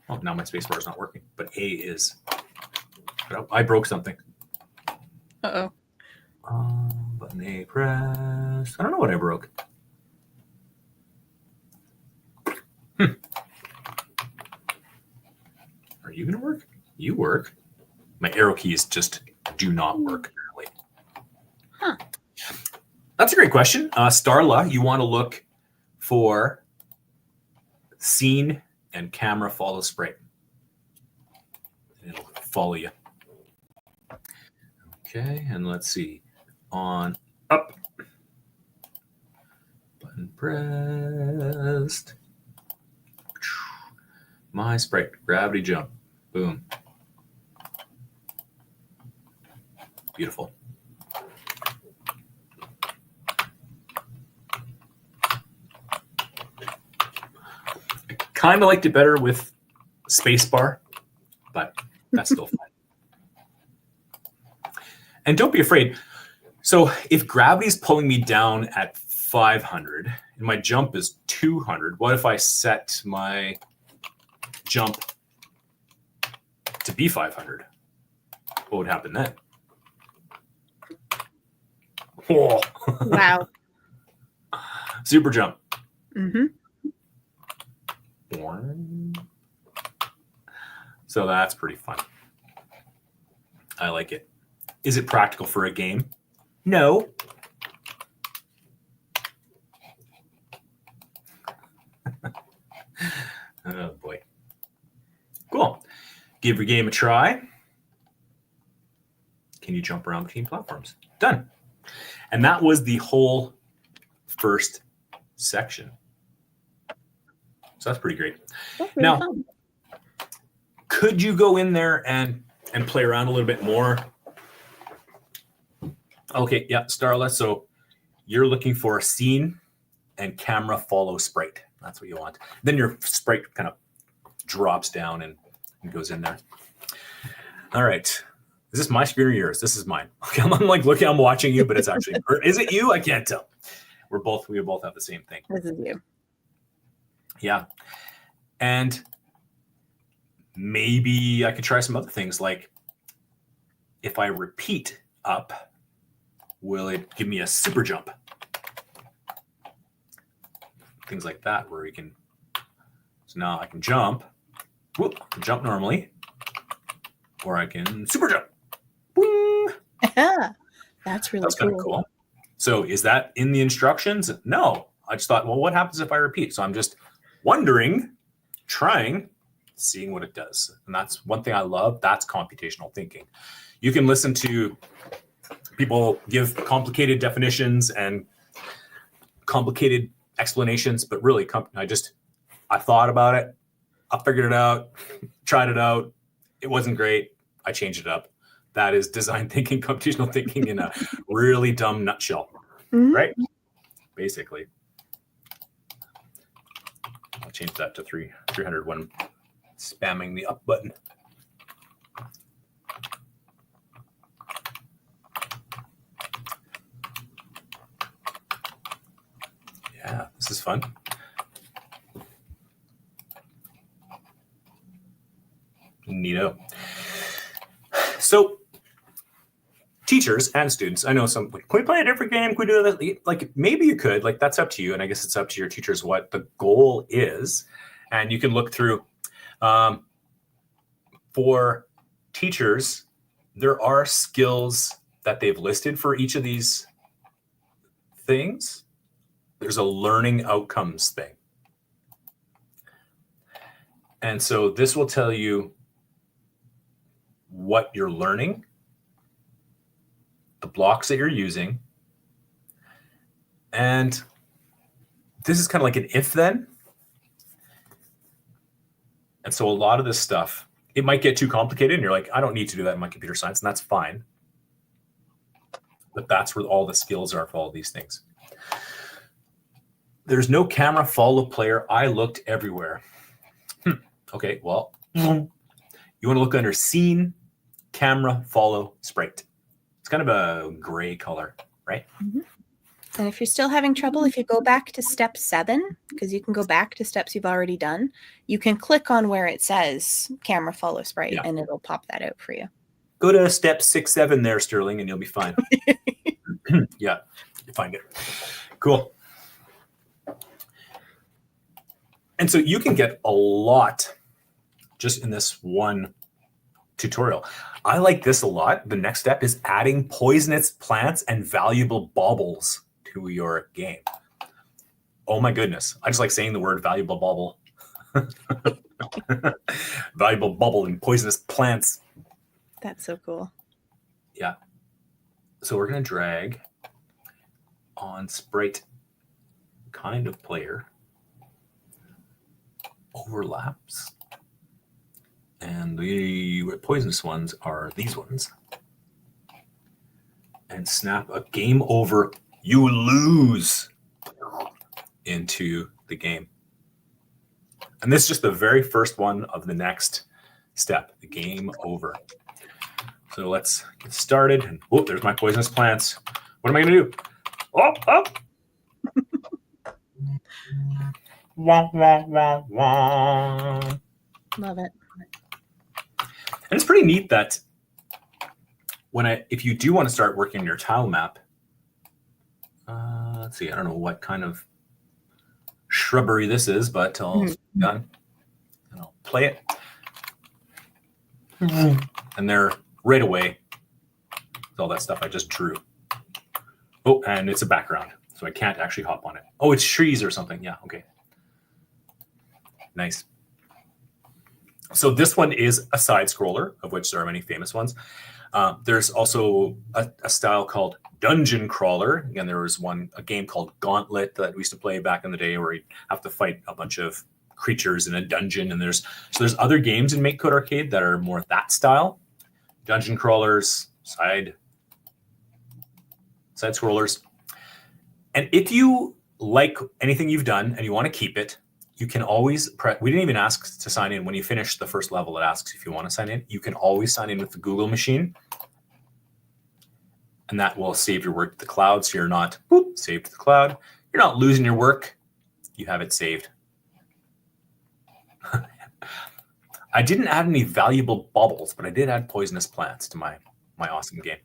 oh, now my space bar is not working, but A is. I broke something. Uh-oh. Button A press. I don't know what I broke. Are you going to work? You work. My arrow keys just do not work, apparently. Huh. That's a great question. Starla, you want to look for scene and camera follow sprite. It'll follow you. Okay, and let's see. On up. Button pressed. My sprite. Gravity jump. Boom. Beautiful. I kind of liked it better with spacebar, but that's still fun. And don't be afraid. So if gravity is pulling me down at 500 and my jump is 200, what if I set my jump to be 500? What would happen then? Whoa. Wow. Super jump. Mm-hmm. So that's pretty fun. I like it. Is it practical for a game? No. Oh boy. Cool. Give your game a try. Can you jump around between platforms? Done. And that was the whole first section. So that's pretty great. That's really now, fun. Could you go in there and play around a little bit more? Okay, yeah, Starla. So you're looking for a scene and camera follow sprite. That's what you want. Then your sprite kind of drops down and goes in there. All right. Is this my screen or yours? This is mine. Okay, I'm like, looking, I'm watching you, but it's actually, or is it you? I can't tell. We both have the same thing. This is you. Yeah. And maybe I could try some other things, like if I repeat up, will it give me a super jump? Things like that, where we can So now I can jump. Whoop, jump normally. Or I can super jump. Boing. That's really That's kind of cool. So is that in the instructions? No. I just thought, well, what happens if I repeat? So I'm just wondering, trying, seeing what it does. And that's one thing I love. That's computational thinking. You can listen to people give complicated definitions and complicated explanations, but really, I thought about it. I figured it out, tried it out. It wasn't great. I changed it up. That is design thinking, computational thinking in a really dumb nutshell, right? Basically. I'll change that to 300 when spamming the up button. Yeah, this is fun. Neato. So teachers and students, I know some, like, can we play a different game? Can we do that? Like, maybe you could, like, that's up to you. And I guess it's up to your teachers what the goal is. And you can look through, for teachers, there are skills that they've listed for each of these things. There's a learning outcomes thing. And so this will tell you what you're learning, the blocks that you're using. And this is kind of like an if then. And so a lot of this stuff, it might get too complicated and you're like, I don't need to do that in my computer science, and that's fine. But that's where all the skills are for all these things. There's no camera follow player. I looked everywhere. Okay, well, you want to look under scene, camera, follow, sprite. It's kind of a gray color, right? Mm-hmm. And if you're still having trouble, if you go back to step 7, because you can go back to steps you've already done, you can click on where it says camera, follow, sprite, and it'll pop that out for you. Go to step 6, 7 there, Sterling, and you'll be fine. Yeah, you find it. Cool. And so you can get a lot just in this one tutorial. I like this a lot. The next step is adding poisonous plants and valuable baubles to your game. Oh my goodness. I just like saying the word valuable bauble. Valuable bauble and poisonous plants. That's so cool. Yeah. So we're going to drag on sprite kind of player. Overlaps. And the poisonous ones are these ones. And snap a game over, you lose into the game. And this is just the very first one of the next step, the game over. So let's get started. And oh, there's my poisonous plants. What am I going to do? Oh. Wah, wah, wah, wah. Love it. And it's pretty neat that if you do want to start working on your tile map, let's see, I don't know what kind of shrubbery this is, but I'll done and I'll play it. And there right away is all that stuff I just drew. Oh, and it's a background, so I can't actually hop on it. Oh, it's trees or something. Yeah, okay. Nice. So this one is a side scroller, of which there are many famous ones. There's also a style called dungeon crawler. Again, there was a game called Gauntlet that we used to play back in the day where you have to fight a bunch of creatures in a dungeon. And there's other games in MakeCode Arcade that are more that style. Dungeon crawlers, side scrollers. And if you like anything you've done and you want to keep it, you can always we didn't even ask to sign in. When you finish the first level, it asks if you want to sign in. You can always sign in with the Google machine. And that will save your work to the cloud. So you're not saved to the cloud. You're not losing your work. You have it saved. I didn't add any valuable baubles, but I did add poisonous plants to my awesome game.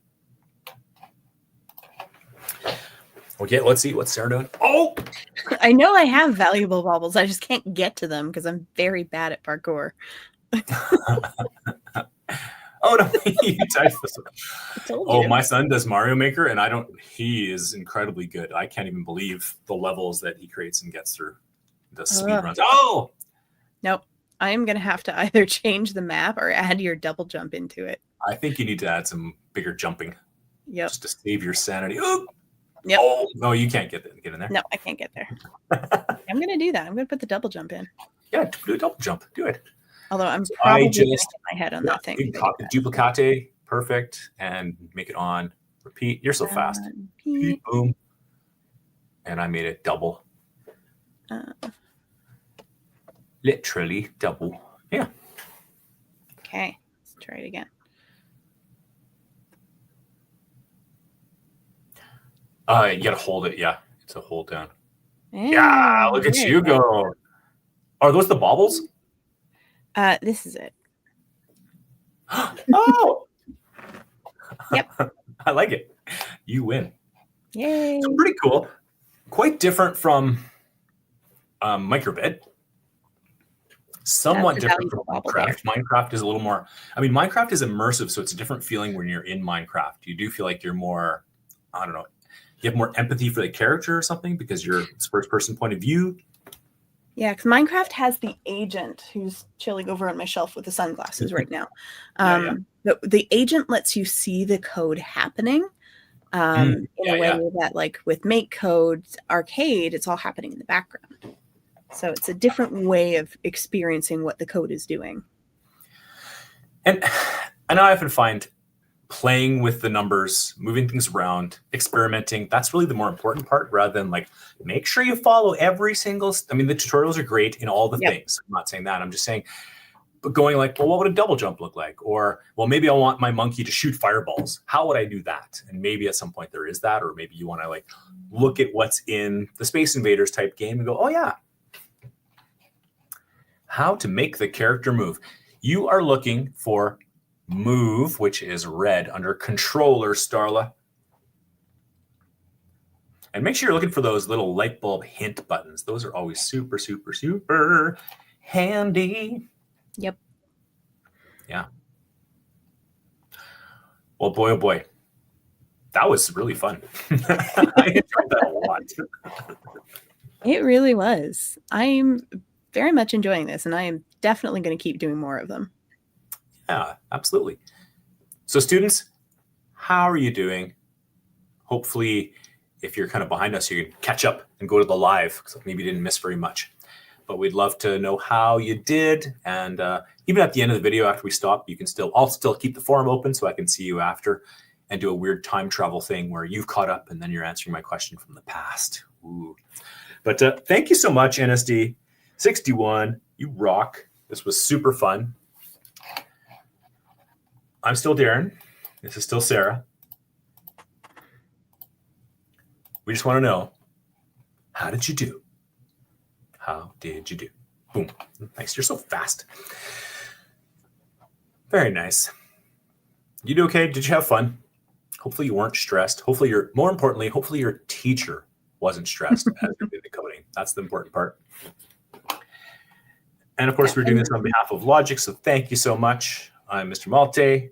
Okay, let's see what's Sarah doing. Oh, I know I have valuable baubles. I just can't get to them because I'm very bad at parkour. oh no, you typed this. I told Oh, you. my son does Mario Maker, and he is incredibly good. I can't even believe the levels that he creates and gets through the speed runs. Oh, nope. I am going to have to either change the map or add your double jump into it. I think you need to add some bigger jumping. Yep. Just to save your sanity. Ooh. Yep. Oh, no, you can't get in there. No, I can't get there. I'm going to do that. I'm going to put the double jump in. Yeah, do a double jump. Do it. Although I'm probably going to hit my head on that thing. Duplicate, perfect, and make it on. Repeat. You're so fast. Repeat. Boom. And I made it double. Literally double. Yeah. Okay. Let's try it again. You gotta hold it. Yeah, it's a hold down. Yeah, look at you go. Are those the baubles? This is it. Oh. Yep. I like it. You win. Yay. So pretty cool. Quite different from Microbit. Somewhat different from Minecraft. Minecraft is a little more. I mean, Minecraft is immersive, so it's a different feeling when you're in Minecraft. You do feel like you're more. I don't know. You have more empathy for the character or something because you're first-person point of view. Yeah, because Minecraft has the agent who's chilling over on my shelf with the sunglasses right now. The agent lets you see the code happening in a way that, like with MakeCode Arcade, it's all happening in the background. So it's a different way of experiencing what the code is doing. And I often find playing with the numbers, moving things around, experimenting, that's really the more important part rather than like, make sure you follow every single, I mean, the tutorials are great in all the things. I'm not saying that. I'm just saying, but going like, well, what would a double jump look like? Or, well, maybe I want my monkey to shoot fireballs. How would I do that? And maybe at some point there is that, or maybe you want to like look at what's in the Space Invaders type game and go, oh yeah, how to make the character move. You are looking for move, which is red under controller, Starla. And make sure you're looking for those little light bulb hint buttons. Those are always super, super, super handy. Yep. Yeah. Well, boy, oh boy. That was really fun. I enjoyed that a lot. It really was. I'm very much enjoying this, and I am definitely going to keep doing more of them. Yeah, absolutely. So students, how are you doing? Hopefully, if you're kind of behind us, you can catch up and go to the live, because maybe you didn't miss very much. But we'd love to know how you did. And even at the end of the video, after we stop, you can I'll still keep the forum open so I can see you after and do a weird time travel thing where you've caught up and then you're answering my question from the past. Ooh. But thank you so much, NSD61. You rock. This was super fun. I'm still Darren. This is still Sarah. We just want to know, how did you do? How did you do? Boom. Nice. You're so fast. Very nice. You do okay? Did you have fun? Hopefully you weren't stressed. Hopefully more importantly, hopefully your teacher wasn't stressed as you did the coding. That's the important part. And of course, we're doing this on behalf of Logic, so thank you so much. I'm Mr. Malte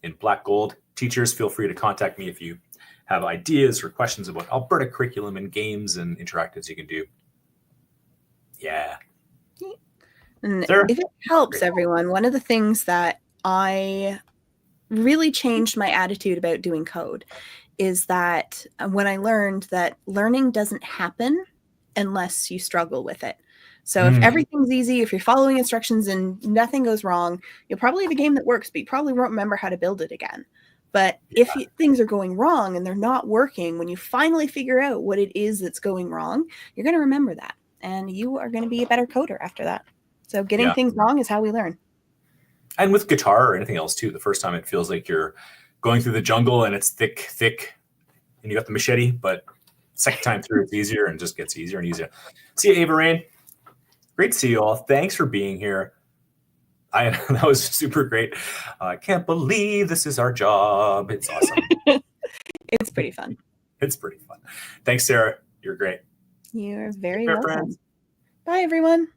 in black gold. Teachers, feel free to contact me if you have ideas or questions about Alberta curriculum and games and interactives you can do. Yeah. And if it helps everyone, one of the things that I really changed my attitude about doing code is that when I learned that learning doesn't happen unless you struggle with it. So if everything's easy, if you're following instructions and nothing goes wrong, you'll probably have a game that works, but you probably won't remember how to build it again. But if things are going wrong and they're not working, when you finally figure out what it is that's going wrong, you're going to remember that. And you are going to be a better coder after that. So getting things wrong is how we learn. And with guitar or anything else too, the first time it feels like you're going through the jungle and it's thick, and you got the machete, but second time through it's easier and just gets easier and easier. See you, Ava Rain. Great to see you all. Thanks for being here. That was super great. I can't believe this is our job. It's awesome. It's pretty fun. It's pretty fun. Thanks, Sarah. You're great. You're very Take care, welcome. friends. Bye, everyone.